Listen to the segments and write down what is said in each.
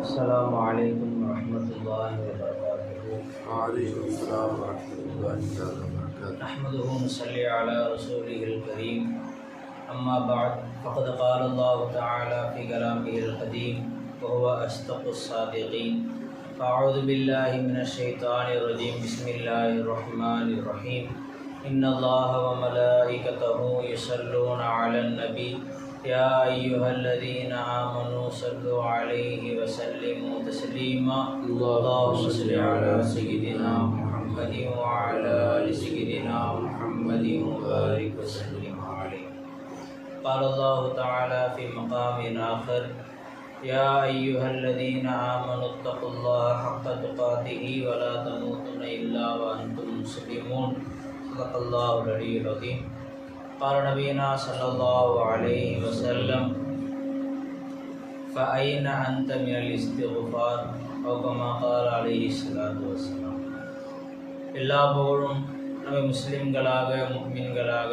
السلام عليكم ورحمة الله وبركاته. وعليكم السلام ورحمة الله وبركاته. نحمده ونصلي على رسوله الكريم. أما بعد فقد قال الله تعالى في كلامه القديم وهو أصدق الصادقين. أعوذ بالله من الشيطان الرجيم. بسم الله الرحمن الرحيم. إن الله وملائكته يصلون على النبي يا أيها الذين آمنوا صلوا عليه وسلموا تسليما. اللهم صل على سيدنا محمد وعلى آل سيدنا محمد وبارك وسلم عليه. قال الله تعالى في مقام آخر يا أيها الذين آمنوا اتقوا الله حق تقاته ولا تموتن إلا وأنتم مسلمون. صدق الله العلي العظيم. قال نبينا صلى الله عليه وسلم فأين أنت من الاستغفار أو كما قال عليه الصلاة والسلام. எல்லா புகழும் நம்ம முஸ்லிம்களாக முஃமின்களாக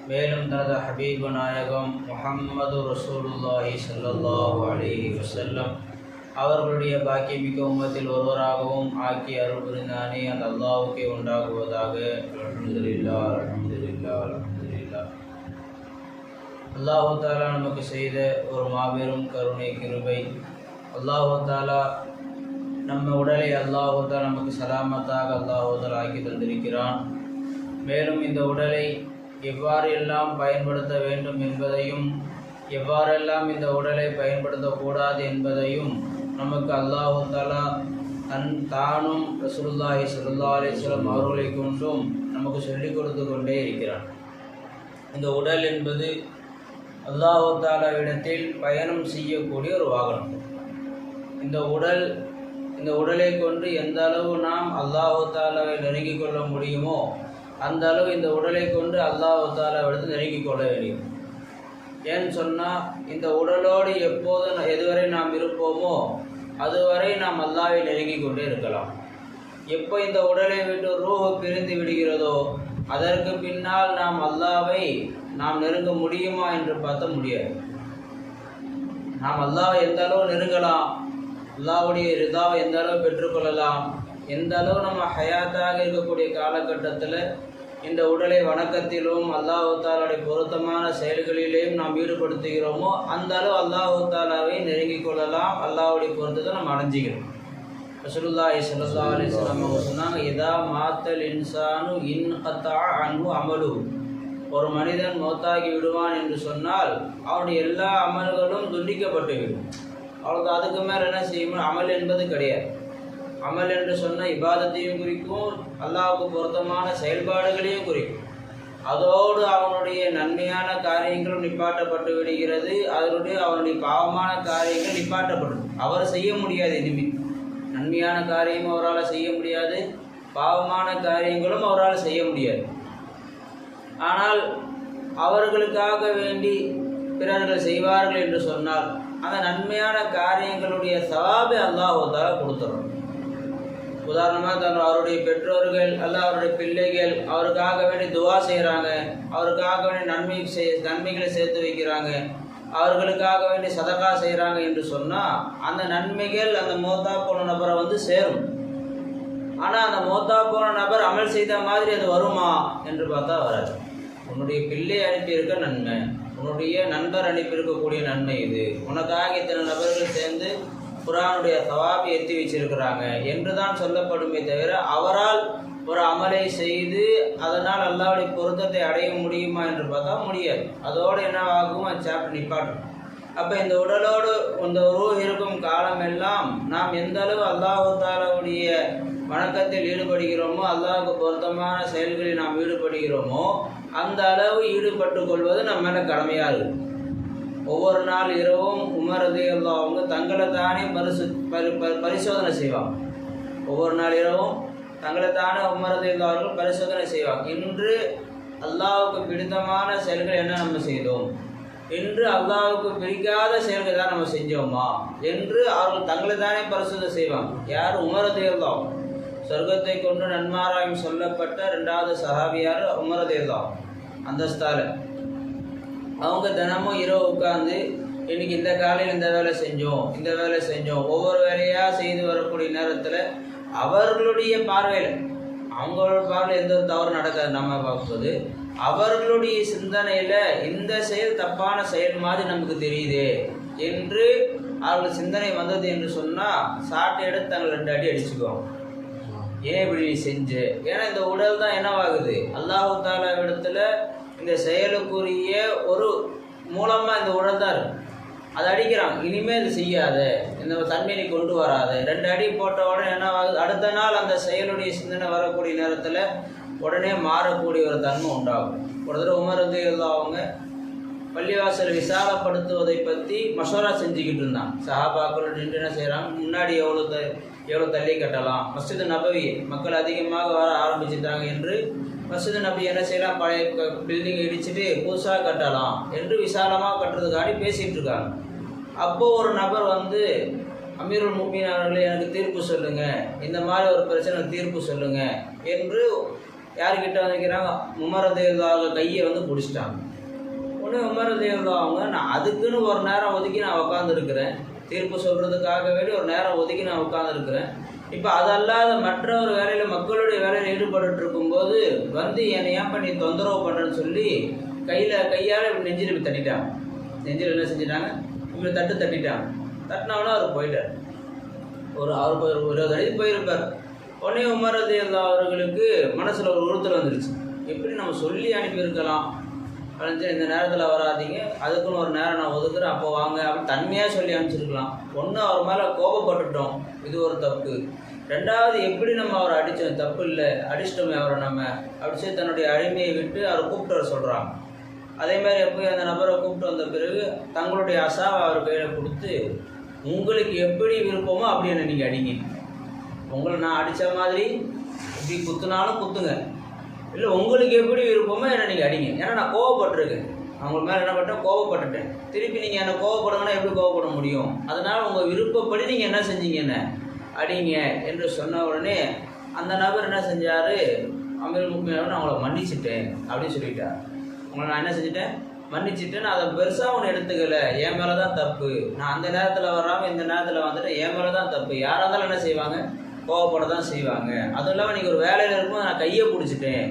மேலும் தனது ஹபீபு நாயகம் முஹம்மது ரசூலுல்லாஹி ஸல்லல்லாஹு அலைஹி வஸல்லம் அவர்களுடைய பாக்கியமிக்க உம்மத்தில் ஒருவராகவும் ஆக்கி அருள் புரிந்தானே அந்த அல்லாஹ்வுக்கே உண்டாகுவதாக. அல்ஹம்துலில்லாஹ் அல்ஹம்துலில்லாஹ் அல்ஹம்துலில்லாஹ். அல்லாஹு தாலா நமக்கு செய்த ஒரு மாபெரும் கருணை கிருபை. அல்லாஹு தாலா நம்ம உடலை அல்லாஹு தாலா நமக்கு சலாமத்தாக அல்லாஹு தாலா ஆக்கி தந்திருக்கிறான். மேலும் இந்த உடலை எவ்வாறு எல்லாம் பயன்படுத்த வேண்டும் என்பதையும் எவ்வாறெல்லாம் இந்த உடலை பயன்படுத்தக்கூடாது என்பதையும் நமக்கு அல்லாஹு தாலா தானும் ரசூலுல்லாஹி ஸல்லல்லாஹு அலைஹி வஸல்லம் அவர்களை கொண்டும் நமக்கு சொல்லிக் கொடுத்து கொண்டே இருக்கிறான். இந்த உடல் என்பது அல்லாஹு தாலாவிடத்தில் பயணம் செய்யக்கூடிய ஒரு வாகனம். இந்த உடலை கொண்டு எந்த அளவு நாம் அல்லாஹு தாலாவை நெருங்கிக் கொள்ள முடியுமோ அந்த அளவு இந்த உடலை கொண்டு அல்லாஹு தாலாவிடத்தில் நெருங்கிக் கொள்ள வேண்டும். ஏன்னு சொன்னால் இந்த உடலோடு எப்போது எதுவரை நாம் இருப்போமோ அதுவரை நாம் அல்லாஹ்வை நெருங்கிக் கொண்டே இருக்கலாம். எப்போ இந்த உடலை விட்டு ரூஹ் பிரிந்து விடுகிறதோ அதற்கு பின்னால் நாம் அல்லாஹ்வை நாம் நெருங்க முடியுமா என்று பார்த்த முடியாது. நாம் அல்லாஹ்வை எந்த அளவு நெருங்கலாம், அல்லாஹ்வுடைய ரிதாவை எந்த அளவு பெற்றுக்கொள்ளலாம், எந்த அளவு நம்ம ஹயாத்தாக இருக்கக்கூடிய காலகட்டத்தில் இந்த உடலை வணக்கத்திலும் அல்லாஹு தாலாவுடைய பொருத்தமான செயல்களிலேயும் நாம் ஈடுபடுத்துகிறோமோ அந்த அளவு அல்லாஹு தாலாவை நெருங்கிக் கொள்ளலாம், அல்லாஹ்வுடைய பொருத்தத்தை நம்ம அடைஞ்சிக்கிறோம். ரசூலுல்லாஹி ஸல்லல்லாஹு அலைஹி வஸல்லம் அவங்க சொன்னாங்க, இதா மாத்தல் இன்சானு இன்கத்தா அன்ஹு அமலு. ஒரு மனிதன் மௌத்தாகி விடுவான் என்று சொன்னால் அவனுடைய எல்லா அமல்களும் துண்டிக்கப்பட்டு விடும். அவ்வளோதான். அதுக்கு மேலே என்ன செய்யணும்? அமல் என்பது கிடையாது. அமல் என்று சொன்ன இபாதத்தையும் குறிக்கும், அல்லாஹ்வுக்கு பொருத்தமான செயல்பாடுகளையும் குறிக்கும். அதோடு அவனுடைய நன்மையான காரியங்களும் நிப்பாட்டப்பட்டு விடுகிறது, அவனுடைய பாவமான காரியங்கள் நிப்பாட்டப்படும். அவர் செய்ய முடியாது. இனிமேல் நன்மையான காரியமும் அவரால் செய்ய முடியாது, பாவமான காரியங்களும் அவரால் செய்ய முடியாது. ஆனால் அவர்களுக்காக வேண்டி பிறர்கள் செய்வார்கள் என்று சொன்னால் அந்த நன்மையான காரியங்களுடைய சவாபை அல்லாஹ் தாலா கொடுத்துறோம். உதாரணமாக அவருடைய பெற்றோர்கள் அல்ல அவருடைய பிள்ளைகள் அவருக்காக வேண்டி துவா செய்கிறாங்க, அவருக்காக வேண்டி நன்மைகளை சேர்த்து வைக்கிறாங்க, அவர்களுக்காக வேண்டி சதகா செய்கிறாங்க என்று சொன்னால் அந்த நன்மைகள் அந்த மௌத்தா போன நபரை சேரும். ஆனால் அந்த மௌத்தா போன நபர் அமல் செய்த மாதிரி அது வருமா என்று பார்த்தா வராது. உன்னுடைய பிள்ளை அனுப்பியிருக்க நன்மை, உன்னுடைய நண்பர் அனுப்பியிருக்கக்கூடிய நன்மை, இது உனக்காக இத்தனை நபர்கள் சேர்ந்து குர்ஆனுடைய சவாபை எத்தி வச்சிருக்கிறாங்க என்று தான் சொல்லப்படுமே தவிர அவரால் ஒரு அமலை செய்து அதனால் அல்லாஹ்வுடைய பொருத்தத்தை அடைய முடியுமா என்று பார்த்தா முடியாது. அதோடு என்ன ஆகும்? அந்த சாப்டர் நிப்பாட்டும். அப்போ இந்த உடலோடு இந்த ரூஹ் இருக்கும் காலம் எல்லாம் நாம் எந்த அளவு அல்லாஹ் தாலாவுடைய வணக்கத்தில் ஈடுபடுகிறோமோ அல்லாஹ்வுக்கு பொருத்தமான செயல்களில் நாம் ஈடுபடுகிறோமோ அந்த அளவு ஈடுபட்டு கொள்வது நம்ம மேலே கடமையாக இருக்குது. ஒவ்வொரு நாள் இரவும் உமர் ரலியல்லாஹு அவங்க தங்களை தானே பரிசோதனை செய்வாங்க. ஒவ்வொரு நாள் இரவும் தங்களை தானே உமர் ரலியல்லாஹு அவர்கள் பரிசோதனை செய்வாங்க. இன்று அல்லாஹ்வுக்கு பிடித்தமான செயல்கள் என்ன நம்ம செய்தோம், இன்று அல்லாஹ்வுக்கு பிடிக்காத செயல்கள் தான் நம்ம செஞ்சோமா என்று அவர்கள் தங்களை தானே பரிசோதனை செய்வாங்க. யார்? உமர் ரலியல்லாஹு. சொர்க்கத்தை கொண்டு நன்மாராயம் சொல்லப்பட்ட 2வது சஹாபியார் உமர் ரலியல்லாஹு அந்தஸ்தால. அவங்க தினமும் இரவு உட்காந்து இன்றைக்கி இந்த காலையில் இந்த வேலை செஞ்சோம் ஒவ்வொரு வேலையாக செய்து வரக்கூடிய நேரத்தில் அவர்களுடைய பார்வையில் அவங்களோட பார்வையில் எந்த ஒரு தவறு நடக்காது நம்ம பார்க்கும்போது அவர்களுடைய சிந்தனையில் இந்த செயல் தப்பான செயல் மாதிரி நமக்கு தெரியுது என்று அவர்கள் சிந்தனை வந்தது என்று சொன்னால் சாட்டை எடுத்து தங்களை 2 அடி அடிச்சுக்குவோம். ஏன் இப்படி செஞ்சு? ஏன்னா இந்த உடல் தான் என்னவாகுது, அல்லாஹு தாலா இடத்துல இந்த செயலுக்குரிய ஒரு மூலமாக இந்த உடல் தான் இருக்கு. அதை அடிக்கிறான், இனிமேல் இது செய்யாத, இந்த தன்மையை கொண்டு வராத. 2 அடி போட்ட உடனே என்னவாகுது, அடுத்த நாள் அந்த செயலுடைய சிந்தனை வரக்கூடிய நேரத்தில் உடனே மாறக்கூடிய ஒரு தன்மை உண்டாகும். ஒரு தடவை உமர் ரலியல்லாஹு அவங்க பள்ளிவாசல் விசாலப்படுத்துவதை பற்றி மசோரா செஞ்சுக்கிட்டு இருந்தான். சஹாபாக்கள் நின்று என்ன செய்கிறாங்க, முன்னாடி எவ்வளோ தள்ளி கட்டலாம், மஸ்ஜித் நபவி மக்கள் அதிகமாக வர ஆரம்பிச்சுட்டாங்க என்று மஸ்ஜித் நபி என்ன செய்யலாம், பழைய பில்டிங்கை இடிச்சுட்டு புதுசாக கட்டலாம் என்று விசாலமாக கட்டுறதுக்காண்டி பேசிகிட்டு இருக்காங்க. அப்போது ஒரு நபர் வந்து, அமீருல் முஃமினீன் அவர்களே எனக்கு தீர்ப்பு சொல்லுங்கள், இந்த மாதிரி ஒரு பிரச்சனை தீர்ப்பு சொல்லுங்கள் என்று யார்கிட்ட வந்துக்கிறாங்க, உமர் ரலியல்லாஹு கையை வந்து பிடிச்சிட்டாங்க. உடனே உமர் ரலியல்லாஹு அவங்க, நான் அதுக்குன்னு ஒரு நேரம் ஒதுக்கி நான் உட்காந்துருக்கிறேன், தீர்ப்பு சொல்கிறதுக்காக வேண்டி ஒரு நேரம் ஒதுக்கி நான் உட்காந்துருக்கிறேன். இப்போ அதல்லாத மற்ற ஒரு வேலையில் மக்களுடைய வேலையில் ஈடுபட்டு இருக்கும்போது வந்து என்னை ஏன் பண்ணி தொந்தரவு பண்ணுறேன்னு சொல்லி கையால் நெஞ்சில் இப்படி தட்டிட்டாங்க. நெஞ்சில் என்ன செஞ்சிட்டாங்க, இப்படி தட்டிட்டாங்க. தட்டினவனா அவர் போயிட்டார். அவருக்கு ஒரு 20 அடி போயிருப்பார். உடனே உமர் ரலியல்லாஹு அவர்களுக்கு மனசில் ஒரு உறுத்தல் வந்துருச்சு. எப்படி நம்ம சொல்லி அனுப்பியிருக்கலாம், அழிஞ்சு இந்த நேரத்தில் வராதிங்க, அதுக்குன்னு ஒரு நேரம் நான் ஒதுக்குறேன், அப்போ வாங்க அப்படின்னு தன்மையாக சொல்லி அனுப்பிச்சிருக்கலாம். ஒன்று அவர் மேலே கோபப்பட்டுட்டோம், இது ஒரு தப்பு. 2வது எப்படி நம்ம அவரை அடித்தோம், தப்பு இல்லை, அடிச்சிட்டோமே அவரை நம்ம அடித்து தன்னுடைய அடிமையை விட்டு அவரை கூப்பிட்டு வர சொல்கிறாங்க. அதேமாதிரி போய் அந்த நபரை கூப்பிட்டு வந்த பிறகு தங்களுடைய அசாவை அவர் கையில் கொடுத்து, உங்களுக்கு எப்படி விருப்பமோ அப்படி என்ன நீங்கள் அடிங்க, உங்களை நான் அடித்த மாதிரி இப்படி குத்துனாலும் குத்துங்க, இல்லை உங்களுக்கு எப்படி விருப்பமோ என்ன நீங்கள் அடிங்க. ஏன்னா நான் கோவப்பட்டிருக்கேன், அவங்க மேலே என்ன பண்ணிட்டேன், கோவப்பட்டுட்டேன். திருப்பி நீங்கள் என்ன கோவப்படுங்கன்னா எப்படி கோவப்பட முடியும்? அதனால் உங்கள் விருப்பப்படி நீங்கள் என்ன செஞ்சீங்க, என்ன அடிங்க என்று சொன்ன உடனே அந்த நபர் என்ன செஞ்சார், அமீருல் முஃமினீன் நான் அவங்கள மன்னிச்சிட்டேன் அப்படின்னு சொல்லிட்டார். உங்களை நான் என்ன செஞ்சுட்டேன், மன்னிச்சுட்டு நான் அதை பெருசாக ஒன்று எடுத்துக்கலை, என் மேலே தான் தப்பு, நான் அந்த நேரத்தில் வராமல் இந்த நேரத்தில் வந்துட்டு என் மேலே தான் தப்பு. யாராக இருந்தாலும் என்ன செய்வாங்க, கோவப்பட தான் செய்வாங்க. அதுவும் இல்லாமல் நீங்கள் ஒரு வேலையில் இருக்கும்போது நான் கையை பிடிச்சிட்டேன்,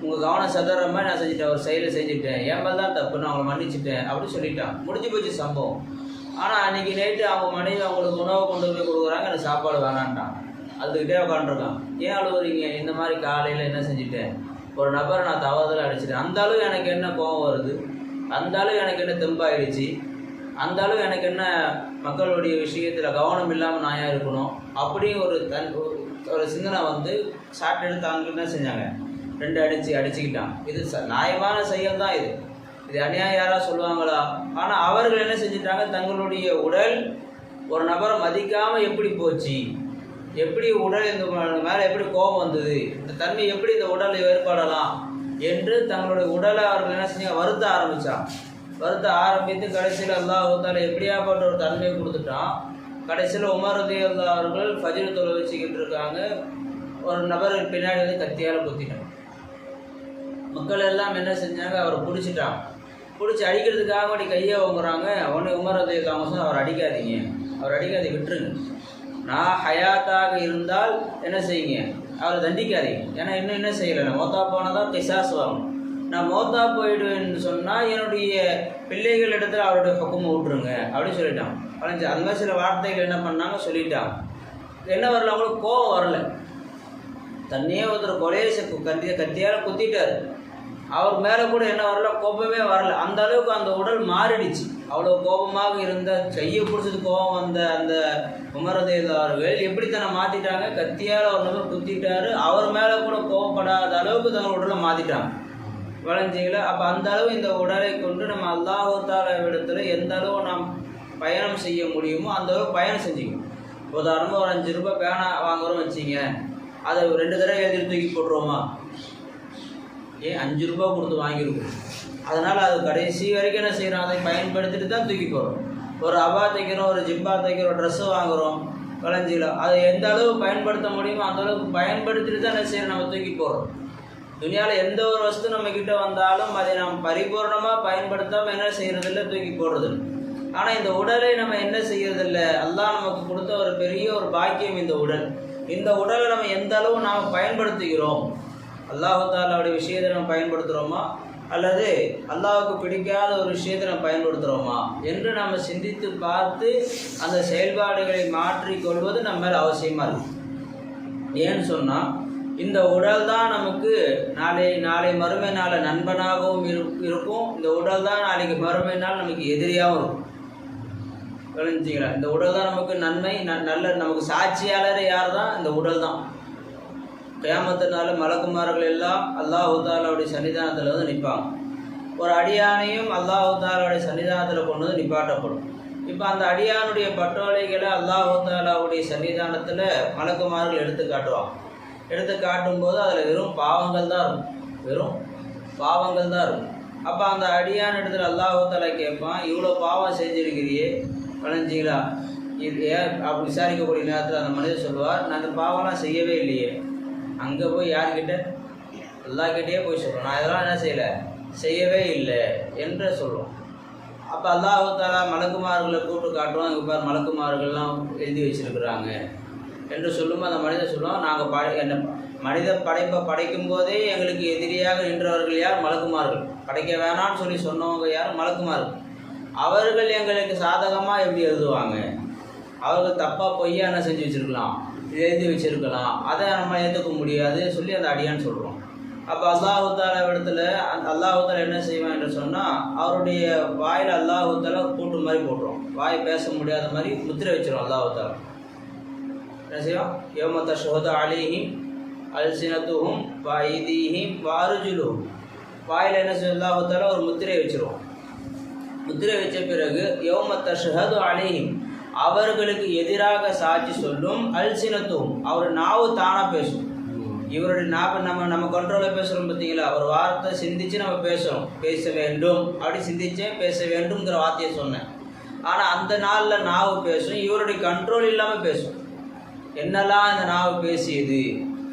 உங்கள் கவனம் சதுற மாதிரி நான் செஞ்சுட்டேன், ஒரு செயலை செஞ்சுட்டேன், என் மேலே தான் தப்பு, நான் அவங்களை மன்னிச்சிட்டேன் அப்படின்னு சொல்லிட்டான். முடிஞ்சு போச்சு சம்பவம். ஆனால் அன்றைக்கி நைட்டு அவங்க மனைவி அவங்களுக்கு உணவை கொண்டு போய் கொடுக்குறாங்க, எனக்கு சாப்பாடு வேணான்ட்டான். அதுக்கிட்டே உட்காந்துருக்கான். ஏன் அழுவுறீங்க, இந்த மாதிரி காலையில் என்ன செஞ்சுட்டேன், ஒரு நபரை நான் தவறுதலாக அடிச்சிட்டேன், அந்த அளவு எனக்கு என்ன கோபம் வருது, அந்த அளவு எனக்கு என்ன தெம்பாயிடுச்சு, அந்த அளவு எனக்கு என்ன மக்களுடைய விஷயத்தில் கவனம் இல்லாமல் நான் ஏன் இருக்கணும் அப்படி ஒரு சிந்தனை வந்து ஷார்ட் எடுத்து அவங்க என்ன செஞ்சாங்க, 2 அடிச்சுக்கிட்டான். இது நியாயமான செயல் தான், இது அநியாயம் யாராக சொல்லுவாங்களா? ஆனால் அவர்கள் என்ன செஞ்சிட்டாங்க, தங்களுடைய உடல் ஒரு நபரை மதிக்காமல் எப்படி போச்சு, எப்படி உடல் இந்த மேலே எப்படி கோபம் வந்தது, இந்த தன்மை எப்படி இந்த உடலை ஏற்படலாம் என்று தங்களுடைய உடலை அவர்கள் என்ன செஞ்சாங்க, வருத்த ஆரம்பித்து கடைசியில் அல்லாஹ் தாலா எப்படியாப்பட்ட ஒரு தன்மையை கொடுத்துட்டான். கடைசியில் உமர் ரலியல்லாஹு அவர்கள் ஃபஜ்ர் தொழ வச்சுக்கிட்டு இருக்காங்க, ஒரு நபர் பின்னாடி வந்து கத்தியால் குத்திட்டாங்க. மக்கள் எல்லாம் என்ன செஞ்சாங்க, அவரை பிடிச்சி அடிக்கிறதுக்காக அப்படி கையை வாங்குறாங்க. உடனே உமர் ரலியல்லாஹு அவங்க சொன்னால் அவர் அடிக்காதீங்க, விட்டுருங்க, நான் ஹயாத்தாக இருந்தால் என்ன செய்யுங்க, அவரை தண்டிக்காதீங்க, ஏன்னா இன்னும் என்ன செய்யலை, நான் மௌத்தா போனால் தான் கிசாஸ் வாங்கணும், நான் மௌத்தா போயிடுவேன்னு சொன்னால் என்னுடைய பிள்ளைகள் இடத்துல அவருடைய பக்கமாக விட்டுருங்க அப்படின்னு சொல்லிட்டான். அழிஞ்சு அந்த மாதிரி சில வார்த்தைகள் என்ன பண்ணாங்க சொல்லிட்டாங்க. என்ன வரல, அவங்களுக்கு கோபம் வரலை, தன்னையே ஒருத்தர் கொலையை கத்தியால் குத்திட்டார், அவர் மேலே கூட என்ன வரல, கோபமே வரல. அந்த அளவுக்கு அந்த உடல் மாறிடுச்சு. அவ்வளோ கோபமாக இருந்த, கையை பிடிச்சது கோபம் வந்த அந்த உமர் ரலியல்லாஹு அவர்கள் எப்படி தன்னை மாற்றிட்டாங்க, கத்தியால் ஒரு நபர் குத்திட்டாரு, அவர் மேலே கூட கோபப்படாத அளவுக்கு தங்கள் உடலை மாற்றிட்டாங்க. வளைஞ்சிங்களா? அப்போ அந்த அளவு இந்த உடலை கொண்டு நம்ம அல்லாஹ் தஆலா இடத்துல எந்த அளவு நாம் பயணம் செய்ய முடியுமோ அந்த அளவு பயணம் செஞ்சுக்கணும். உதாரணமாக ஒரு 5 ரூபாய் பேனா வாங்குகிறோம் வச்சிங்க, அதை 2 தடவை எழுதி தூக்கி போட்டுருவோமா? ஏன் 5 ரூபா கொடுத்து வாங்கியிருக்கோம், அதனால் அது கடைசி வரைக்கும் என்ன செய்கிறோம், அதை பயன்படுத்திட்டு தான் தூக்கி போகிறோம். ஒரு அபா தைக்கிறோம், ஒரு ஜிப்பா தைக்கிறோம், ட்ரெஸ்ஸு வாங்குகிறோம் வளைஞ்சியில், அதை எந்த அளவு பயன்படுத்த முடியுமோ அந்த அளவுக்கு பயன்படுத்திட்டு தான் என்ன செய்கிறோம், நம்ம தூக்கி போகிறோம். துனியாவில் எந்த ஒரு வஸ்து நம்மக்கிட்ட வந்தாலும் அதை நாம் பரிபூர்ணமாக பயன்படுத்தாமல் என்ன செய்கிறதில்ல, தூக்கி போடுறது. ஆனால் இந்த உடலை நம்ம என்ன செய்யறதில்லை. அல்லாஹ் நமக்கு கொடுத்த ஒரு பெரிய ஒரு பாக்கியம் இந்த உடல். இந்த உடலை நம்ம எந்த அளவு நாம் பயன்படுத்துகிறோம், அல்லாஹ் தஆலாவுடைய விஷயத்தை நம்ம பயன்படுத்துகிறோமா அல்லது அல்லாஹ்வுக்கு பிடிக்காத ஒரு விஷயத்தை நம்ம பயன்படுத்துகிறோமா என்று நம்ம சிந்தித்து பார்த்து அந்த செயல்பாடுகளை மாற்றிக்கொள்வது நம்ம மேலே அவசியமாக இருக்குது. ஏன்னு சொன்னால் இந்த உடல் தான் நமக்கு நாளை மறுமை நாள் நண்பனாகவும் இருக்கும். இந்த உடல் தான் நாளைக்கு மறுமை நாள் நமக்கு எதிரியாகவும் இருக்கும். கவனிச்சிங்களா? இந்த உடல் தான் நமக்கு நன்மை நல்ல நமக்கு சாட்சியாளர் யார் தான்? இந்த உடல் தான். கியாமத்தினால மலக்குமார்கள் எல்லாம் அல்லாஹ் தஆலாவுடைய சன்னிதானத்தில் வந்து நிற்பாங்க. ஒரு அடியானையும் அல்லாஹ் தஆலாவுடைய சன்னிதானத்தில் கொண்டு வந்து நிப்பாட்டப்படும். இப்போ அந்த அடியானுடைய பட்டோலைகளை அல்லாஹ் தஆலாவுடைய சன்னிதானத்தில் மலக்குமார்கள் எடுத்து காட்டுவாங்க. எடுத்து காட்டும்போது அதில் வெறும் பாவங்கள் தான் இருக்கும். வெறும் பாவங்கள் தான் இருக்கும். அப்போ அந்த அடியான இடத்துல அல்லாஹ் தஆலா கேட்பான், இவ்வளோ பாவம் செஞ்சுருக்கிறியே வளைஞ்சிங்களா? இது அப்படி விசாரிக்கக்கூடிய நேரத்தில் அந்த மனிதர் சொல்லுவார், நான் அந்த பாவம்லாம் செய்யவே இல்லையே. அங்கே போய் யார்கிட்ட? அல்லாஹ்கிட்டயே போய் சொல்லுவோம், நான் இதெல்லாம் என்ன செய்யவே இல்லை என்று சொல்லுவோம். அப்போ அல்லாஹ் தஆலா மலக்குமார்களை கூப்பிட்டு காட்டுவோம், இங்கே பாரு மலக்குமார்கள்லாம் எழுதி வச்சுருக்குறாங்க என்று சொல்லும்போது அந்த மனிதர் சொல்லுவோம், நாங்கள் மனித படைப்பை படைக்கும் போதே எங்களுக்கு எதிரியாக நின்றவர்கள் யார்? மலக்குமார்கள். படைக்க வேணான்னு சொல்லி சொன்னவங்க யார்? மலக்குமார்கள். அவர்கள் எங்களுக்கு சாதகமாக எப்படி எழுதுவாங்க? அவர்கள் தப்பாக பொய்யா என்ன செஞ்சு வச்சுருக்கலாம், எழுதி வச்சுருக்கலாம், அதை நம்ம ஏற்றுக்க முடியாது சொல்லி அந்த அடியான்னு சொல்கிறோம். அப்போ அல்லாஹ் தஆலா இடத்துல அல்லாஹ் தஆலா என்ன செய்வான் என்று சொன்னால், அவருடைய வாயில் அல்லாஹ் தஆலா கூட்டு மாதிரி போட்டுரும். வாய் பேச முடியாத மாதிரி முத்திரை வச்சிடும். அல்லாஹ் தஆலா என்ன செய்வோம்? யௌம தஷ்ஹது அலைஹிம் அல்சினத்துஹும் வ ஐதீஹிம் வ அர்ஜுலுஹும். வாயில் என்ன செய்யும்? அல்லாஹ் தஆலா ஒரு முத்திரை வச்சிருவோம். முத்திரை வச்ச பிறகு யௌம தஷ்ஹது அலைஹிம், அவர்களுக்கு எதிராக சாட்சி சொல்லும். அல்சினத்துஹும், அவர் நாவு தானாக பேசும். இவருடைய நாவை நம்ம கண்ட்ரோலில் பேசுகிறோம் பார்த்தீங்களா? ஒரு வார்த்தை சிந்திச்சு நம்ம பேசுகிறோம். பேச வேண்டும் அப்படி சிந்திச்சேன், பேச வேண்டும்ங்கிற வார்த்தையை சொன்னேன். ஆனால் அந்த நாளில் நாவு பேசும், இவருடைய கண்ட்ரோல் இல்லாமல் பேசும். என்னெல்லாம் இந்த நாவு பேசியது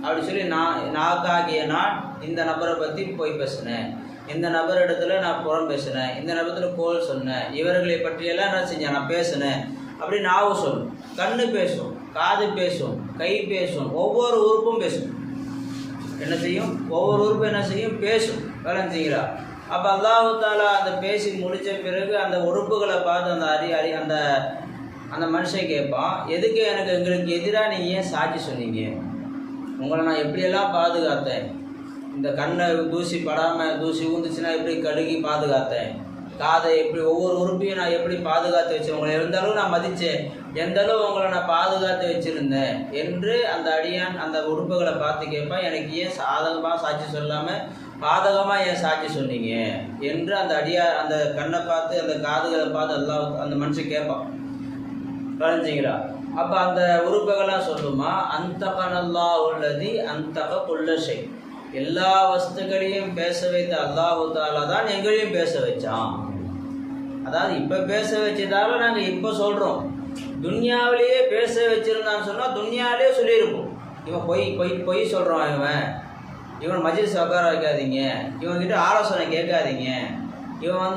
அப்படி சொல்லி நாக்காகிய நான் இந்த நபரை பற்றி போய் பேசினேன், இந்த நபர் இடத்துல நான் புறம் பேசினேன், இந்த நபரத்தில் கோல் சொன்னேன், இவர்களை பற்றியெல்லாம் என்ன செஞ்சேன், நான் பேசினேன் அப்படி நாவு சொல்லும். கண்ணு பேசும், காது பேசும், கை பேசும், ஒவ்வொரு உறுப்பும் பேசும். என்ன செய்யும்? ஒவ்வொரு உறுப்பும் என்ன செய்யும்? பேசும். விளங்குங்களா? அப்போ அல்லாஹ் தஆலா அந்த பேசி முடித்த பிறகு அந்த உறுப்புகளை பார்த்து அந்த அந்த மனுஷன் கேட்பான், எதுக்கு எங்களுக்கு எதிராக நீங்கள் ஏன் சாட்சி சொன்னீங்க? உங்களை நான் எப்படியெல்லாம் பாதுகாத்தேன், இந்த கண்ணை தூசி படாமல் தூசி ஊந்துச்சுன்னா எப்படி கழுகி பாதுகாத்தேன், காதை எப்படி ஒவ்வொரு உறுப்பையும் நான் எப்படி பாதுகாத்து வச்சேன், உங்களை எந்த அளவு நான் மதித்தேன், எந்த அளவு உங்களை நான் பாதுகாத்து வச்சுருந்தேன் என்று அந்த அடியான் அந்த உறுப்புகளை பார்த்து கேட்பான், எனக்கு ஏன் சாதகமாக சாட்சி சொல்லாமல் பாதகமாக ஏன் சாட்சி சொன்னீங்க என்று அந்த கண்ணை பார்த்து அந்த காதுகளை பார்த்து எல்லாம் அந்த மனுஷன் கேட்பான். கலைஞ்சிங்களா? அப்போ அந்த உறுப்புகள்லாம் சொல்லுமா, அந்தகனல்லாஹு அல்லதி அந்தக குல்ல ஷை, எல்லா வஸ்துக்களையும் பேச வைத்த அல்லாஹ் தஆலா தான் எங்களையும் பேச வச்சான். அதாவது இப்போ பேச வச்சதால நாங்கள் இப்போ சொல்கிறோம். துன்யாவிலேயே பேச வச்சுருந்தான்னு சொன்னால் துன்யாவிலே சொல்லியிருப்போம், இவன் பொய் சொல்கிறான், இவன் மஜ்லிஸ் உட்கார வைக்காதீங்க, இவன்கிட்ட ஆலோசனை கேட்காதீங்க, இவன்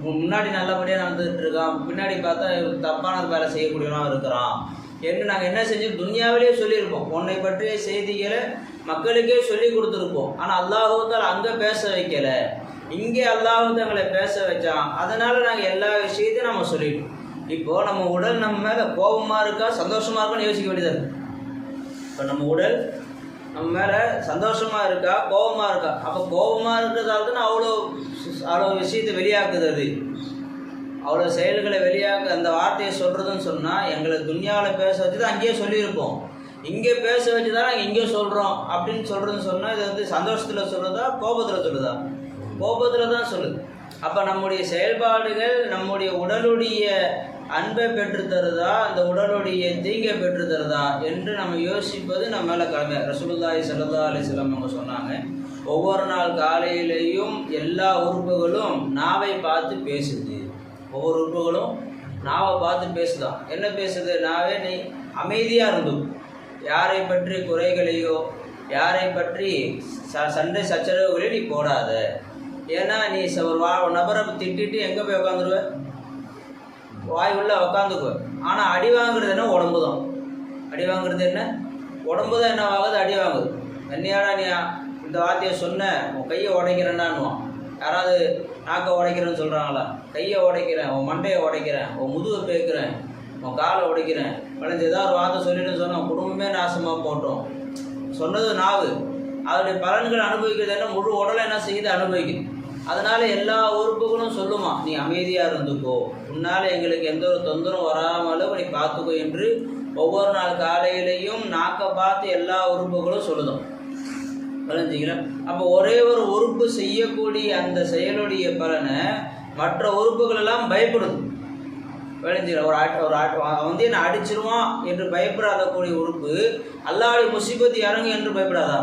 முன்னாடி நல்லபடியாக நடந்துகிட்டு இருக்கான், பின்னாடி பார்த்தா தப்பான வேலை செய்யக்கூடியவனாக இருக்கிறான் என்று நாங்கள் என்ன செஞ்சோம்? துன்யாவிலேயே சொல்லியிருப்போம். உன்னை பற்றிய செய்திகளை மக்களுக்கே சொல்லி கொடுத்துருப்போம். ஆனால் அல்லாஹ் தஆலா அங்கே பேச வைக்கலை, இங்கே அல்லாஹ் தங்களை பேச வச்சான். அதனால் நாங்கள் எல்லா விஷயத்தையும் நம்ம சொல்லிட்டோம். இப்போது நம்ம உடல் நம்ம மேலே கோபமாக இருக்கா சந்தோஷமாக இருக்கான்னு யோசிக்க வேண்டியதாக இருக்குது. இப்போ நம்ம உடல் நம்ம மேலே சந்தோஷமாக இருக்கா கோபமாக இருக்கா? அப்போ கோபமாக இருக்கிறதால தான் அவ்வளோ விஷயத்தை வெளியாக்குது. அது அவ்வளோ செயல்களை வெளியாக அந்த வார்த்தையை சொல்கிறதுன்னு சொன்னால் எங்களை துன்யாவில் பேச வச்சு தான் அங்கேயே சொல்லியிருப்போம், இங்கே பேச வச்சு தான் நாங்கள் இங்கே சொல்கிறோம் அப்படின்னு சொல்கிறதுன்னு சொன்னால் இது சந்தோஷத்தில் சொல்லுதா கோபத்தில் சொல்லுதா? கோபத்தில் தான் சொல்லுது. அப்போ நம்முடைய செயல்பாடுகள் நம்முடைய உடலுடைய அன்பை பெற்றுத்தருதா, அந்த உடலுடைய தீங்கை பெற்றுத்தருதா என்று நம்ம யோசிப்பது நம்ம மேலே கடமை. ரசூலுல்லாஹி ஸல்லல்லாஹு அலைஹி வஸல்லம் அவங்க சொன்னாங்க, ஒவ்வொரு நாள் காலையிலையும் எல்லா உறுப்புகளும் நாவை பார்த்து பேசுது. ஒவ்வொரு உறுப்புகளும் நாவை பார்த்து பேசுதான். என்ன பேசுது? நாவே நீ அமைதியாக இருந்தும், யாரை பற்றி குறைகளையோ யாரை பற்றி சண்டை சச்சரவுகளையும் நீ போடாத. ஏன்னா நீ ஒரு நபரை திட்டிட்டு எங்கே போய் உட்காந்துருவ? வாய் உள்ள உக்காந்துக்குவேன். ஆனால் அடி வாங்குறது என்ன? உடம்பு தான். அடி வாங்குறது என்ன? உடம்பு தான் என்ன ஆகுது? அடி வாங்குது. என்னையாடா நீ இந்த வார்த்தையை சொன்ன, உன் கையை உடைக்கிறேன்னான்னுவான். யாராவது நாக்கை உடைக்கிறேன்னு சொல்கிறாங்களா? கையை உடைக்கிறேன், உன் மண்டையை உடைக்கிறேன், உன் முதுவை பேக்கிறேன், உன் காலை உடைக்கிறேன், வளைஞ்சு ஏதாவது ஒரு வார்த்தை சொல்லிட்டு சொன்னால் குடும்பமே நாசமாக போட்டோம். சொன்னது நாவு. அதனுடைய பலன்கள் அனுபவிக்கிறது என்ன? முழு உடலை என்ன செய்யுது? அனுபவிக்குது. அதனால் எல்லா உறுப்புகளும் சொல்லுமா, நீ அமைதியாக இருந்துக்கோ, உன்னால் எங்களுக்கு எந்த ஒரு தொந்தரவும் வராமலும் நீ பார்த்துக்கோ என்று ஒவ்வொரு நாள் காலையிலையும் நாக்கை பார்த்து எல்லா உறுப்புகளும் சொல்லுதோம். விளைஞ்சிங்களா? அப்போ ஒரே ஒரு உறுப்பு செய்யக்கூடிய அந்த செயலுடைய பலனை மற்ற உறுப்புகள் எல்லாம் பயப்படுது. விளைஞ்சிங்களா? அவன் வந்து என்ன அடிச்சிருவான் என்று பயப்படாதக்கூடிய உறுப்பு அல்லாஹ்வுடைய முசீபத்து இறங்கும் என்று பயப்படாதா?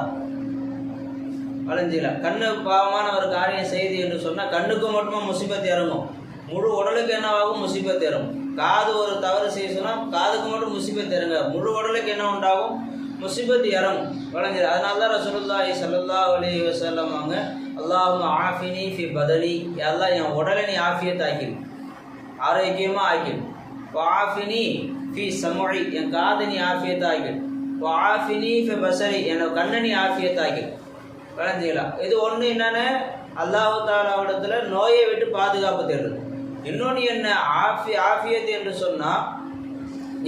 விளைஞ்சிங்களா? கண்ணு பாவமான ஒரு காரியம் செய்து என்று சொன்னால் கண்ணுக்கு மட்டுமா முசீபத்து இறங்கும்? முழு உடலுக்கு என்னவாகும்? முசீபத்து இறங்கும். காது ஒரு தவறு செய்ய சொன்னால் காதுக்கு மட்டும் முசீபத்து இறங்க, முழு உடலுக்கு என்ன உண்டாகும்? முசீபத்து இறங்கும். விளைஞ்சிரு. அதனால தான் ரசூலுல்லாஹி ஸல்லல்லாஹு அலைஹி வஸல்லம் அவங்க அல்லாஹும்ம ஆஃபினி ஃபி பதனி, எல்லாம் என் உடலை நீ ஆஃபியத் ஆக்கிடு, ஆரோக்கியமாக ஆக்கிடு. ஆஃபினி ஃபி சமுஇ, என் காதை நீ ஆஃபியத் ஆக்கிடு. ஆஃபினி ஃபி பஸரி, என் கண்ணை நீ ஆஃபியத் ஆக்கிடு. விளைஞ்சிக்கலாம். இது ஒன்று என்னென்ன? அல்லாஹ் தஆலாவிடத்தில் நோயை விட்டு பாதுகாப்பு தேடுறது. இன்னொன்று என்ன? ஆஃபியத் என்று சொன்னால்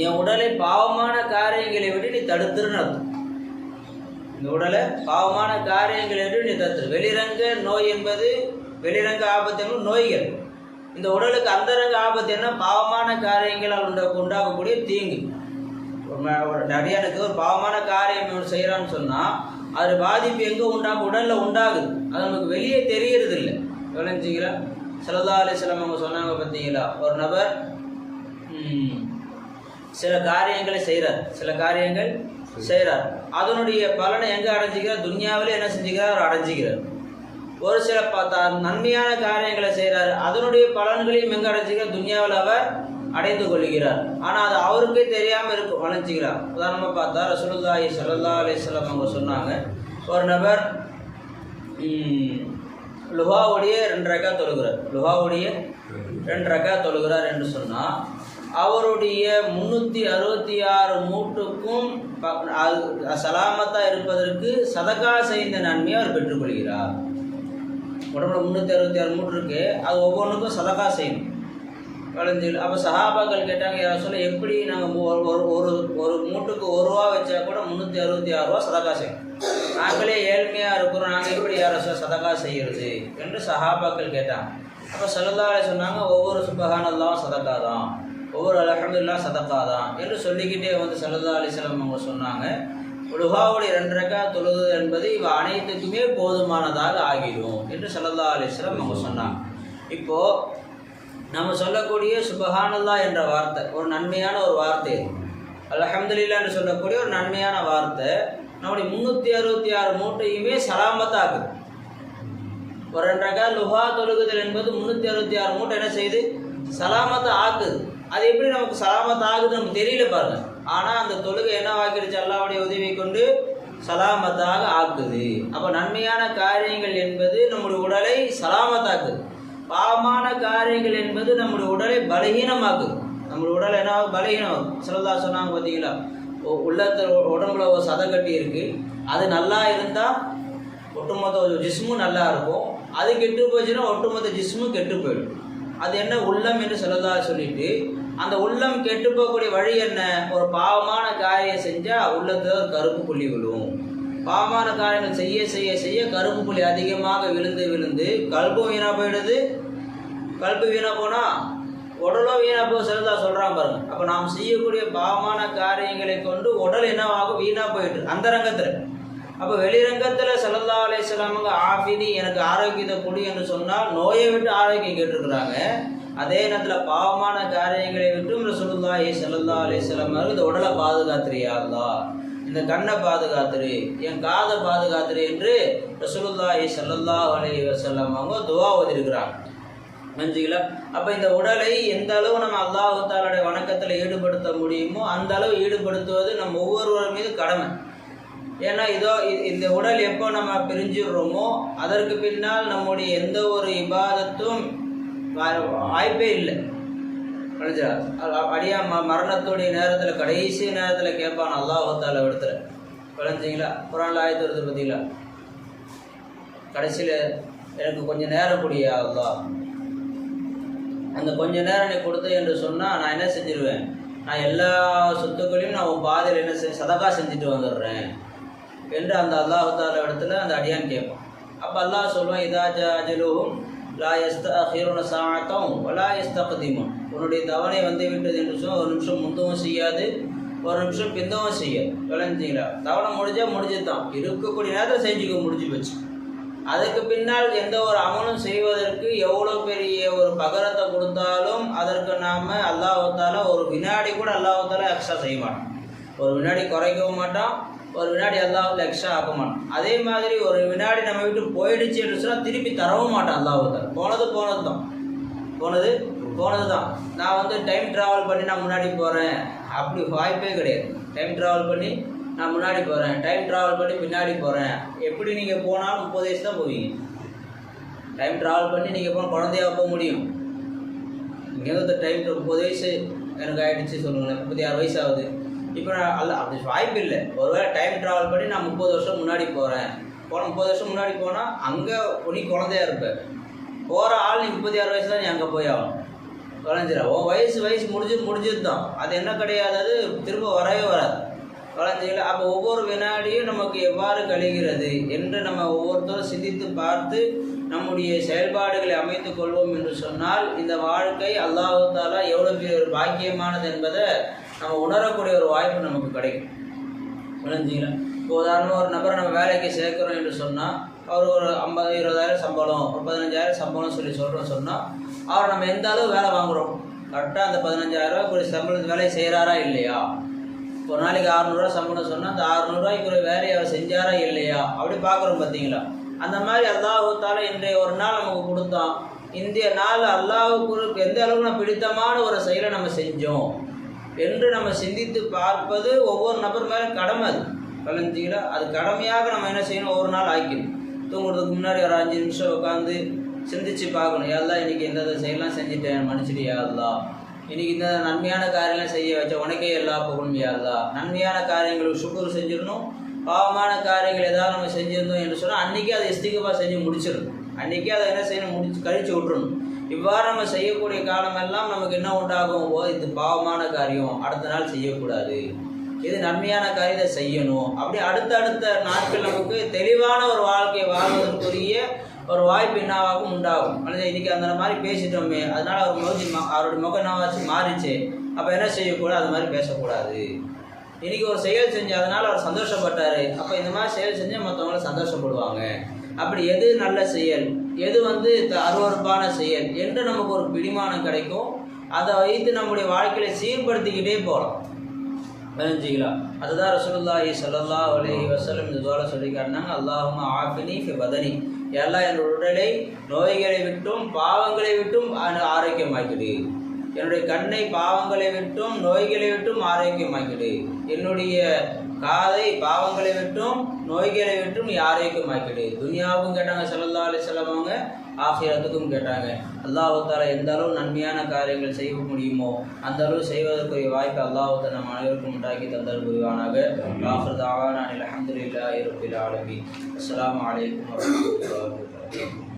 என் உடலை பாவமான காரியங்களை விட்டு நீ தடுத்துருன்னு அர்த்தம். இந்த உடலை பாவமான காரியங்களை விட்டு நீ தடுத்துரு. வெளிரங்க நோய் என்பது, வெளிரங்க ஆபத்து என்பது நோய்கள். இந்த உடலுக்கு அந்தரங்க ஆபத்து என்ன? பாவமான காரியங்களால் உண்டாகக்கூடிய தீங்கு. நடிகனுக்கு ஒரு பாவமான காரியம் செய்கிறான்னு சொன்னால் அது பாதிப்பு எங்கே உண்டாகும்? உடலில் உண்டாகுது. அது நமக்கு வெளியே தெரியறது இல்லை. விளைஞ்சிங்களா? ஸல்லல்லாஹு அலைஹி வஸல்லம் அவங்க சொன்னாங்க பார்த்தீங்களா, ஒரு நபர் சில காரியங்களை செய்கிறார், அதனுடைய பலனை எங்கே அடைஞ்சிக்கிறார்? துன்யாவிலே என்ன செஞ்சுக்கிறார்? அவர் அடைஞ்சிக்கிறார். ஒரு சில நன்மையான காரியங்களை செய்கிறார், அதனுடைய பலன்களையும் எங்கே அடைஞ்சிக்கிறார்? துன்யாவில் அவர் அடைந்து கொள்கிறார். ஆனால் அது அவருக்கே தெரியாமல் இருக்கும். அடைஞ்சிக்கிறார். உதாரணமாக பார்த்தா ரசூலுல்லாஹி ஸல்லல்லாஹு அலைஹி வஸல்லம் அவங்க சொன்னாங்க, ஒரு நபர் லுஹாவுடைய 2 ரக்காத் தொழுகிறார் என்று சொன்னால் அவருடைய 366 மூட்டுக்கும் சலாமத்தாக இருப்பதற்கு சதகா செய்த நன்மையை அவர் பெற்றுக்கொள்கிறார். உடம்புல 366 மூட்டு இருக்கு, அது ஒவ்வொன்றுக்கும் சதகா செய்யணும். விளைஞ்சில். அப்போ சஹாபாக்கள் கேட்டாங்க, யார் சொல்ல எப்படி நாங்கள் ஒரு மூட்டுக்கு 1 ரூபா வச்சா கூட 366 ரூபா சதகா செய்யணும், நாங்களே ஏழ்மையாக இருக்கிறோம், நாங்கள் எப்படி யாரை சதகா செய்கிறது என்று சஹாபாக்கள் கேட்டாங்க. அப்போ ஸல்லல்லாஹு அலைஹி சொன்னாங்க, ஒவ்வொரு சுப்ஹானல்லாஹ் சதகா தான், ஒவ்வொரு அல்ஹம்துலில்லாஹ் சதகா தான் என்று சொல்லிக்கிட்டே வந்து ஸல்லல்லாஹு அலைஹி வஸல்லம் அவங்க சொன்னாங்க, லுஹாவுடைய 2 ரக்காத் தொழுது என்பது இவ அனைத்துக்குமே போதுமானதாக ஆகிடும் என்று ஸல்லல்லாஹு அலைஹி வஸல்லம் அவங்க சொன்னாங்க. இப்போது நம்ம சொல்லக்கூடிய சுப்ஹானல்லாஹ் என்ற வார்த்தை ஒரு நன்மையான ஒரு வார்த்தை, அல்ஹம்துலில்லாஹ் என்று சொல்லக்கூடிய ஒரு நன்மையான வார்த்தை நம்முடைய 366 மூட்டையுமே சலாமத்தாக்குது. ஒரு 2 ரக்காத் லுஹா தொழுகுதல் என்பது 366 மூட்டை என்ன செய்யுது? சலாமத்தை ஆக்குது. அது எப்படி நமக்கு சலாமத் ஆகுது நமக்கு தெரியல பாருங்க. ஆனால் அந்த தொழுகை என்ன ஆக்கிடுச்சு? அல்லாஹ்வுடைய உதவியை கொண்டு சலாமத்தாக ஆக்குது. அப்போ நன்மையான காரியங்கள் என்பது நம்முடைய உடலை சலாமத்தாக்குது, பாவமான காரியங்கள் என்பது நம்முடைய உடலை பலகீனமாக்குது. நம்முடைய உடலை என்ன பலகீனமாகும்? ஸல்லல்லாஹு சொன்னாங்க பார்த்தீங்களா, உள்ளத்தில் உடம்புல ஒரு சதம் கட்டி இருக்குது, அது நல்லா இருந்தால் ஒட்டுமொத்த ஜிஸ்மும் நல்லா இருக்கும், அது கெட்டு போச்சுன்னா ஒட்டுமொத்த ஜிஸ்மும் கெட்டு போயிடும். அது என்ன? உள்ளம் என்று ஸல்லல்லாஹு சொல்லிட்டு அந்த உள்ளம் கெட்டு போகக்கூடிய வழி என்ன? ஒரு பாவமான காரியம் செஞ்சால் உள்ளத்தில் ஒரு கருப்பு புள்ளி விழும். பாவமான காரியங்கள் செய்ய செய்ய செய்ய கருப்பு புள்ளி அதிகமாக விழுந்து விழுந்து கல்பும் வீணாக போயிடுது. கல்பு வீணாக போனால் உடலும் வீணாக போய் ஸல்லல்லாஹு சொல்கிறாங்க பாருங்கள். அப்போ நாம் செய்யக்கூடிய பாவமான காரியங்களை கொண்டு உடல் என்னவாகும்? வீணாக போயிட்டு அந்தரங்கத்தில். அப்போ வெளிரங்கத்தில் ஸல்லல்லாஹு அலைஹி வஸல்லம் ஆஃபினி, எனக்கு ஆரோக்கியத்தை கொடு என்று சொன்னால் நோயை விட்டு ஆரோக்கியம் கேட்டிருக்கிறாங்க. அதே நேரத்தில் பாவமான காரியங்களை விட்டும் ரசூலுல்லாஹி ஸல்லல்லாஹு அலைஹி வஸல்லம் இந்த உடலை பாதுகாத்துறியா அல்லாஹ், இந்த கண்ணை பாதுகாத்துரு, என் காதை பாதுகாத்துரு என்று ரசூலுல்லாஹி ஸல்லல்லாஹு அலைஹி வஸல்லம் அவங்க துஆ ஓதிருக்கிறாங்க. மஞ்சிங்களா? அப்போ இந்த உடலை எந்த அளவு நம்ம அல்லாஹ் தஆலாவுடைய வணக்கத்தில் ஈடுபடுத்த முடியுமோ அந்த அளவு ஈடுபடுத்துவது நம்ம ஒவ்வொருவர் மீது கடமை. ஏன்னா இந்த உடல் எப்போ நம்ம பிரிஞ்சிடுறோமோ அதற்கு பின்னால் நம்முடைய எந்த ஒரு இபாதத்தும் வாய்ப்பே இல்லை. அடியா மரணத்துடைய நேரத்தில் கடைசி நேரத்தில் கேட்பான் அல்லாஹ் இடத்துல. விளைஞ்சிங்களா? குரான்ல ஆயத்து வருது பார்த்தீங்களா? கடைசியில் எனக்கு கொஞ்சம் நேரம் கூடிய அல்லாஹ், அந்த கொஞ்ச நேரம் நீ கொடுத்த என்று சொன்னால் நான் என்ன செஞ்சிருவேன், நான் எல்லா சொத்துக்களையும் நான் உன் பாதையில் என்ன சதகா செஞ்சுட்டு வந்துடுறேன் என்று அந்த அல்லாஹ் இடத்துல அந்த அடியான் கேட்பான். அப்போ அல்லாஹ் சொல்லுவான், இதா ஜாஜலுஹும் லா யஸ்தஅഖிருன ஸாஅத்தன் வலா யஸ்தக்திமுன். உன்னுடைய தவணை வந்து விட்டது என்று சொன்னால் ஒரு நிமிஷம் முந்தவும் செய்யாது, ஒரு நிமிஷம் பிந்தவும் செய்யாது. விளைஞ்சிங்களா? தவணை முடிஞ்சது தான், இருக்கக்கூடிய நேரத்தில் செஞ்சுக்க, முடிஞ்சு போச்சு. அதுக்கு பின்னால் எந்த ஒரு அமலும் செய்வதற்கு எவ்வளோ பெரிய ஒரு பகரத்தை கொடுத்தாலும் அதற்கு நாம் அல்லாஹ்வுத்தால ஒரு வினாடி கூட அல்லாஹ்வுத்தால எக்ஸ்ட்ரா செய்ய மாட்டோம். ஒரு வினாடி குறைக்கவும் மாட்டான், ஒரு வினாடி அல்லாஹ்வுத்தால எக்ஸ்ட்ரா ஆக்க மாட்டான். அதே மாதிரி ஒரு வினாடி நம்ம விட்டு போயிடுச்சு என்று சொன்னால் திருப்பி தரவும் மாட்டான் அல்லாஹ்வுத்தால. போனது தான். நான் வந்து டைம் ட்ராவல் பண்ணி நான் முன்னாடி போகிறேன், அப்படி வாய்ப்பே கிடையாது. டைம் ட்ராவல் பண்ணி நான் முன்னாடி போகிறேன், டைம் ட்ராவல் பண்ணி பின்னாடி போகிறேன். எப்படி நீங்கள் போனாலும் 30 வயசு தான் போவீங்க. டைம் ட்ராவல் பண்ணி நீங்கள் போனால் குழந்தையாக போக முடியும். இங்கேருந்து டைம் 30 வயசு எனக்கு ஆகிடுச்சு சொல்லுங்களேன், 36 வயசு ஆகுது. இப்போ நான் அப்படி வாய்ப்பு இல்லை. ஒருவேளை டைம் ட்ராவல் பண்ணி நான் 30 வருஷம் முன்னாடி போகிறேன், 30 வருஷம் முன்னாடி போனால் அங்கே நீ குழந்தையாக இருப்பேன். போகிற ஆள் நீ 36 வயசு தான் நீ அங்கே போய் ஆகணும். குழஞ்சிடா உன் வயசு முடிஞ்சது தான். அது என்ன கிடையாது, அது திரும்ப வரவே வராது. குழந்தைகள் அப்போ ஒவ்வொரு வினாடியும் நமக்கு எவ்வாறு கழிகிறது என்று நம்ம ஒவ்வொருத்தரும் சிந்தித்து பார்த்து நம்முடைய செயல்பாடுகளை அமைத்து கொள்வோம் என்று சொன்னால் இந்த வாழ்க்கை அல்லாஹ்வுத்தாலா எவ்வளோ பெரிய ஒரு பாக்கியமானது என்பதை நம்ம உணரக்கூடிய ஒரு வாய்ப்பு நமக்கு கிடைக்கும். விளைஞ்சிங்களா? இப்போ உதாரணமாக ஒரு நபரை நம்ம வேலைக்கு சேர்க்குறோம் என்று சொன்னால் அவர் ஒரு 50-20,000 சம்பளம், ஒரு 15,000 சம்பளம் சொல்கிறோம் சொன்னால் அவரை நம்ம எந்த அளவு வேலை வாங்குகிறோம், கரெக்டாக அந்த 15,000 சம்பளத்து வேலையை செய்கிறாரா இல்லையா? ஒரு நாளைக்கு 600 ரூபா சம்பளம் சொன்னால் அந்த 600 ரூபாய்க்கு ஒரு வேலையை அவர் செஞ்சாரா இல்லையா அப்படி பார்க்குறோம். பார்த்தீங்களா? அந்த மாதிரி அல்லாஹ்வுத்தாலா இன்றைய ஒரு நாள் நமக்கு கொடுத்தான். இந்திய நாள் அல்லாஹ்வுக்கு எந்த அளவுக்கு நம்ம பிடித்தமான ஒரு செயலை நம்ம செஞ்சோம் என்று நம்ம சிந்தித்து பார்ப்பது ஒவ்வொரு நபர் மேலே கடமை. அது கலஞ்சிங்களா? அது கடமையாக நம்ம என்ன செய்யணும், ஒவ்வொரு நாள் ஆக்கணும். தூங்குறதுக்கு முன்னாடி ஒரு 5 நிமிஷம் உட்காந்து சிந்திச்சு பார்க்கணும். எல்லாம் இன்றைக்கி எந்த செயலாம் செஞ்சுட்டேன், மன்னிச்சிட்டியா அல்லா, இன்றைக்கி இந்த நன்மையான காரியெல்லாம் செய்ய வச்ச உனக்கே எல்லா புகழும் யா அல்லாஹ். நன்மையான காரியங்களுக்கு சுக்குர் செஞ்சிடணும். பாவமான காரியங்கள் ஏதாவது நம்ம செஞ்சிருந்தோம் என்று சொன்னால் அன்றைக்கே அதை இஸ்திக்ஃபார் செஞ்சு முடிச்சிடணும். அன்றைக்கே அதை என்ன செய்யணும், கழிச்சு விட்டுறணும். இவ்வாறு நம்ம செய்யக்கூடிய காலமெல்லாம் நமக்கு என்ன உண்டாகும், இது பாவமான காரியம் அடுத்த நாள் செய்யக்கூடாது, இது நன்மையான காரியத்தை செய்யணும். அப்படி அடுத்தடுத்த நாட்கள் நமக்கு தெளிவான ஒரு வாழ்க்கை வாழ்வதற்குரிய ஒரு வாய்ப்பு என்னவாகும் உண்டாகும். அல்லது இன்றைக்கி அந்த மாதிரி பேசிட்டோமே, அதனால் அவருடைய முகம் என்னவாச்சு மாறிச்சு, அப்போ என்ன செய்யக்கூடாது, அது மாதிரி பேசக்கூடாது. இன்றைக்கி ஒரு செயல் செஞ்சு அதனால் அவர் சந்தோஷப்பட்டார், அப்போ இந்த மாதிரி செயல் செஞ்சால் மற்றவங்களும் சந்தோஷப்படுவாங்க. அப்படி எது நல்ல செயல், எது அருவருப்பான செயல் என்று நமக்கு ஒரு பிடிமானம் கிடைக்கும். அதை வைத்து நம்முடைய வாழ்க்கையை சீர்படுத்திக்கிட்டே போகலாம். புரிஞ்சுங்களா? அதுதான் ரசூலுல்லாஹி ஸல்லல்லாஹு அலைஹி வஸல்லம் இந்த துஆல சொல்லி காட்டினாங்க, அல்லாஹும்ம ஆஃபினி ஃபி பதனி, எல்லாம் என்னுடைய உடலை நோய்களை விட்டும் பாவங்களை விட்டும் ஆரோக்கியமாக்கிடு. என்னுடைய கண்ணை பாவங்களை விட்டும் நோய்களை விட்டும் ஆரோக்கியமாக்கிடு. என்னுடைய காதை பாவங்களை விட்டும் நோய்களை விட்டும் நீ ஆரோக்கியமாக்கிடு. துனியாவும் கேட்டாங்க ஸல்லல்லாஹு அலைஹி வஸல்லம், அவங்க ஆখিরাத்துக்கும் கேட்டாங்க. அல்லாஹ்வுத்தாலா எந்த அளவு நன்மையான காரியங்கள் செய்ய முடியுமோ அந்த அளவு செய்வதற்குரிய வாய்ப்பு அல்லாஹ்வுத்தாலா நம் அனைவருக்கும் உண்டாக்கி தந்தல் புரிவானாக. ஆஃபிர் தஅவானா அல்ஹம்துலில்லாஹி ரப்பில் ஆலமீன். அஸ்ஸலாமு அலைக்கும் வரஹ்மத்துல்லாஹி வபரகாத்துஹு.